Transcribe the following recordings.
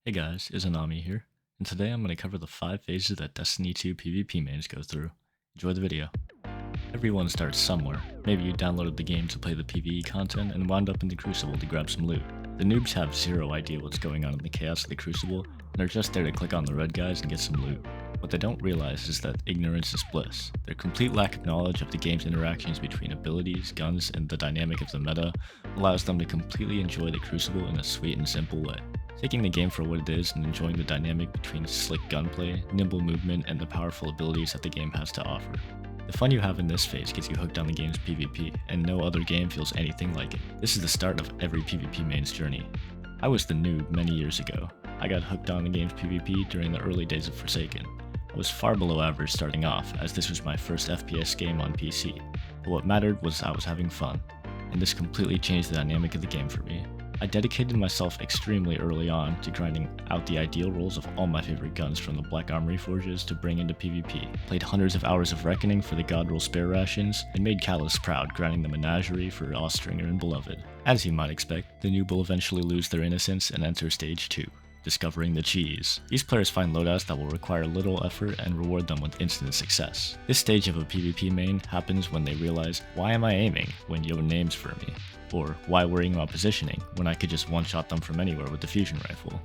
Hey guys, Izanamii here, and today I'm going to cover the 5 phases that Destiny 2 PvP mains go through. Enjoy the video. Everyone starts somewhere. Maybe you downloaded the game to play the PvE content and wound up in the Crucible to grab some loot. The noobs have zero idea what's going on in the chaos of the Crucible, and are just there to click on the red guys and get some loot. What they don't realize is that ignorance is bliss. Their complete lack of knowledge of the game's interactions between abilities, guns, and the dynamic of the meta allows them to completely enjoy the Crucible in a sweet and simple way. Taking the game for what it is and enjoying the dynamic between slick gunplay, nimble movement, and the powerful abilities that the game has to offer. The fun you have in this phase gets you hooked on the game's PvP, and no other game feels anything like it. This is the start of every PvP main's journey. I was the noob many years ago. I got hooked on the game's PvP during the early days of Forsaken. I was far below average starting off, as this was my first FPS game on PC, but what mattered was I was having fun, and this completely changed the dynamic of the game for me. I dedicated myself extremely early on to grinding out the ideal rolls of all my favorite guns from the Black Armory Forges to bring into PvP, played hundreds of hours of Reckoning for the God Roll spare rations, and made Callus proud grinding the Menagerie for Austringer and Beloved. As you might expect, the noob will eventually lose their innocence and enter stage 2. Discovering the cheese. These players find loadouts that will require little effort and reward them with instant success. This stage of a PvP main happens when they realize, why am I aiming when Yo names for me? Or why worrying about positioning when I could just one-shot them from anywhere with the fusion rifle?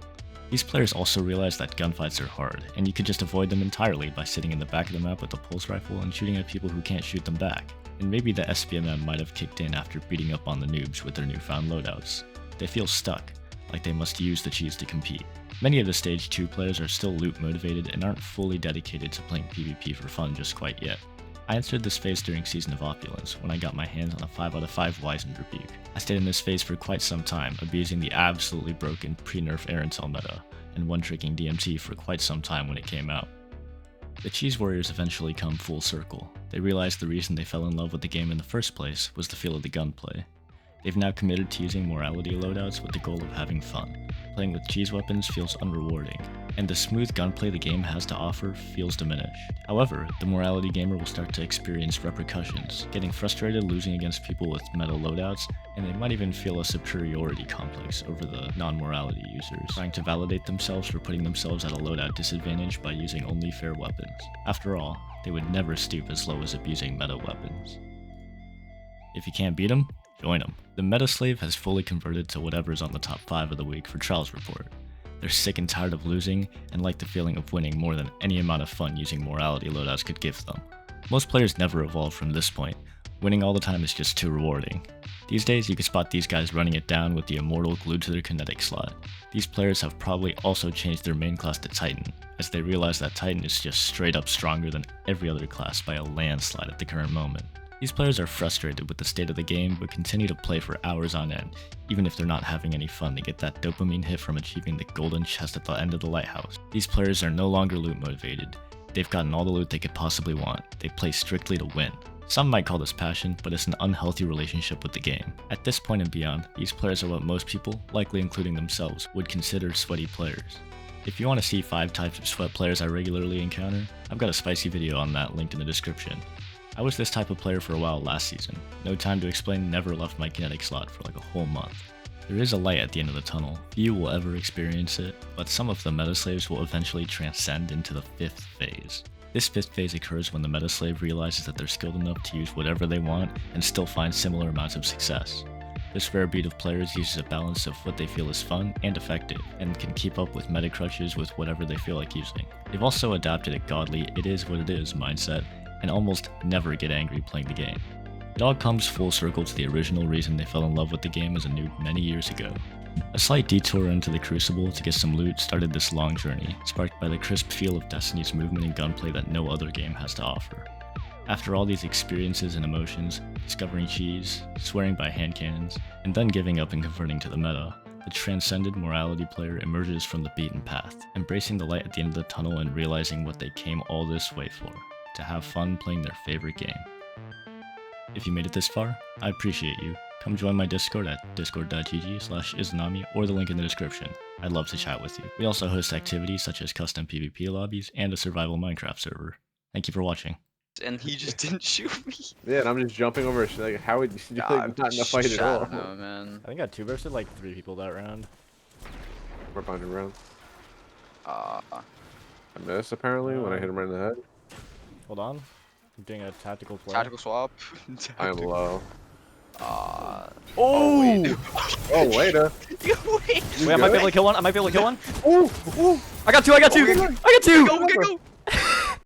These players also realize that gunfights are hard, and you could just avoid them entirely by sitting in the back of the map with a pulse rifle and shooting at people who can't shoot them back. And maybe the SPMM might have kicked in after beating up on the noobs with their newfound loadouts. They feel stuck, like they must use the cheese to compete. Many of the stage 2 players are still loot motivated and aren't fully dedicated to playing PvP for fun just quite yet. I entered this phase during Season of Opulence, when I got my hands on a 5 out of 5 Wizened Rebuke. I stayed in this phase for quite some time, abusing the absolutely broken pre-nerf Aerental meta, and one-tricking DMT for quite some time when it came out. The Cheese Warriors eventually come full circle. They realized the reason they fell in love with the game in the first place was the feel of the gunplay. They've now committed to using morality loadouts with the goal of having fun. Playing with cheese weapons feels unrewarding, and the smooth gunplay the game has to offer feels diminished. However, the morality gamer will start to experience repercussions, getting frustrated losing against people with meta loadouts, and they might even feel a superiority complex over the non-morality users, trying to validate themselves for putting themselves at a loadout disadvantage by using only fair weapons. After all, they would never stoop as low as abusing meta weapons. If you can't beat them, join them. The meta slave has fully converted to whatever's on the top 5 of the week for Trials Report. They're sick and tired of losing, and like the feeling of winning more than any amount of fun using morality loadouts could give them. Most players never evolve from this point. Winning all the time is just too rewarding. These days you can spot these guys running it down with the Immortal glued to their kinetic slot. These players have probably also changed their main class to Titan, as they realize that Titan is just straight up stronger than every other class by a landslide at the current moment. These players are frustrated with the state of the game, but continue to play for hours on end, even if they're not having any fun to get that dopamine hit from achieving the golden chest at the end of the lighthouse. These players are no longer loot motivated. They've gotten all the loot they could possibly want. They play strictly to win. Some might call this passion, but it's an unhealthy relationship with the game. At this point and beyond, these players are what most people, likely including themselves, would consider sweaty players. If you want to see 5 types of sweat players I regularly encounter, I've got a spicy video on that linked in the description. I was this type of player for a while last season. No time to explain, never left my kinetic slot for like a whole month. There is a light at the end of the tunnel. Few will ever experience it, but some of the meta slaves will eventually transcend into the 5th phase. This 5th phase occurs when the meta slave realizes that they're skilled enough to use whatever they want and still find similar amounts of success. This rare breed of players uses a balance of what they feel is fun and effective, and can keep up with meta crutches with whatever they feel like using. They've also adopted a godly "it is what it is" mindset, and almost never get angry playing the game. It all comes full circle to the original reason they fell in love with the game as a noob many years ago. A slight detour into the Crucible to get some loot started this long journey, sparked by the crisp feel of Destiny's movement and gunplay that no other game has to offer. After all these experiences and emotions, discovering cheese, swearing by hand cannons, and then giving up and converting to the meta, the transcended morality player emerges from the beaten path, embracing the light at the end of the tunnel and realizing what they came all this way for: to have fun playing their favorite game. If you made it this far, I appreciate you. Come join my Discord at discord.gg/Izanamii or the link in the description. I'd love to chat with you. We also host activities such as custom PvP lobbies and a survival Minecraft server. Thank you for watching. And he just didn't shoot me. Yeah, and I'm just jumping over. Like, how would you like not in a fight at all? No, man. I think I 2-bursted like 3 people that round. We're bounded around. Uh, I missed apparently when I hit him right in the head. Hold on. I'm doing a tactical play. tactical swap. I am low. Oh! Oh, later. Wait. Wait, I might be able to kill one. I might be able to kill one. Ooh, ooh. I got two. I got two. I got two. Go, go, go.